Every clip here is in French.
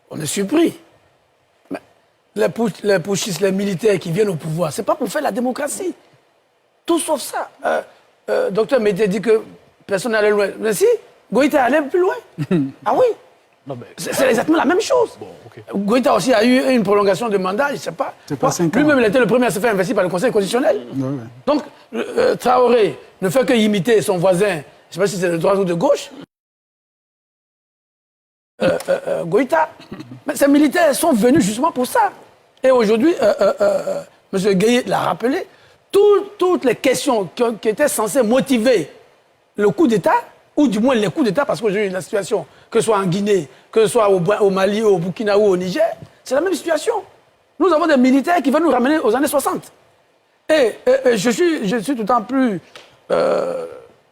on est surpris. Mais les putschistes, les militaires qui viennent au pouvoir, c'est pas pour faire la démocratie. Tout sauf ça. Docteur Mété dit que personne n'allait loin. Mais si, Goïta allait plus loin. Ah oui. C'est exactement la même chose. Bon, okay. Goïta aussi a eu une prolongation de mandat, je ne sais pas. Lui-même, il était le premier à se faire investir par le Conseil constitutionnel. Donc, Traoré ne fait que imiter son voisin, je ne sais pas si c'est de droite ou de gauche. Goïta. Mais ces militaires sont venus justement pour ça. Et aujourd'hui, M. Gueye l'a rappelé, toutes les questions qui étaient censées motiver le coup d'État, ou du moins les coups d'État, parce qu'aujourd'hui, la situation, que ce soit en Guinée, que ce soit au Mali, au Burkina ou au Niger, c'est la même situation. Nous avons des militaires qui veulent nous ramener aux années 60. Et je suis tout le temps plus... je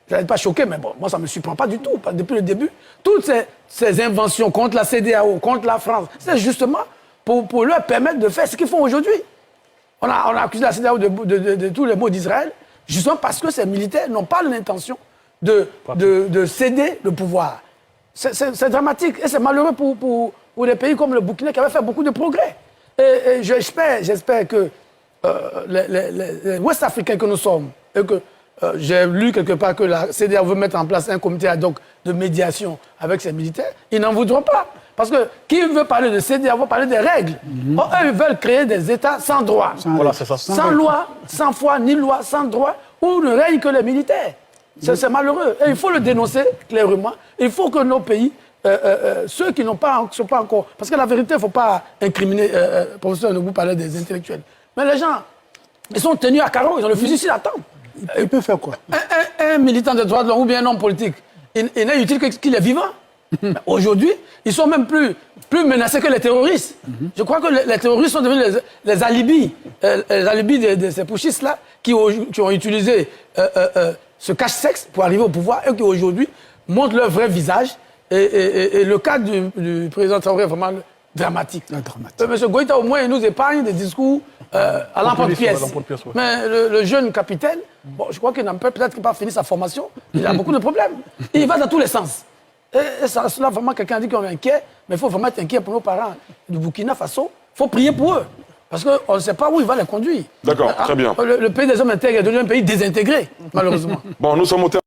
n'allais pas choqué, mais bon, moi, ça ne me surprend pas du tout. Depuis le début, toutes ces inventions contre la CEDEAO, contre la France, c'est justement pour leur permettre de faire ce qu'ils font aujourd'hui. On a accusé la CEDEAO de tous les maux d'Israël, justement parce que ces militaires n'ont pas l'intention de céder le pouvoir. C'est dramatique et c'est malheureux pour des pays comme le Burkina qui avaient fait beaucoup de progrès. Et j'espère que les Ouest-Africains que nous sommes, et que j'ai lu quelque part que la CEDEAO veut mettre en place un comité ad hoc de médiation avec ses militaires, ils n'en voudront pas. Parce que qui veut parler de CEDEAO veut parler des règles. Or, eux, ils veulent créer des États sans droit. Voilà, c'est ça. Sans loi, sans foi, ni loi, sans droit, où ne règnent que les militaires. C'est malheureux. Et il faut le dénoncer clairement. Il faut que nos pays, ceux qui n'ont pas, sont pas encore... Parce que la vérité, il ne faut pas incriminer... professeur Noubou parlait des intellectuels. Mais les gens, ils sont tenus à carreau, ils ont le fusil sur la tempe. Il peut faire quoi? Un militant de droite ou bien un homme politique, il n'est utile qu'il est vivant. Aujourd'hui, ils sont même plus menacés que les terroristes. Je crois que les terroristes sont devenus les alibis de ces putschistes-là qui ont utilisé ce cache-sexe pour arriver au pouvoir et qui aujourd'hui montrent leur vrai visage. Et le cas du président Traoré est vraiment dramatique. Monsieur Goïta, au moins, il nous épargne des discours à l'emporte-pièce. Mais le jeune capitaine, bon, je crois qu'il n'a peut-être pas fini sa formation. Il a beaucoup de problèmes. Il va dans tous les sens. Et ça, là, vraiment, quelqu'un dit qu'on est inquiet, mais il faut vraiment être inquiet pour nos parents du Burkina Faso. Il faut prier pour eux. Parce qu'on ne sait pas où il va les conduire. D'accord, très bien. Le pays des hommes intègres est devenu un pays désintégré, malheureusement. Bon, nous sommes au terme.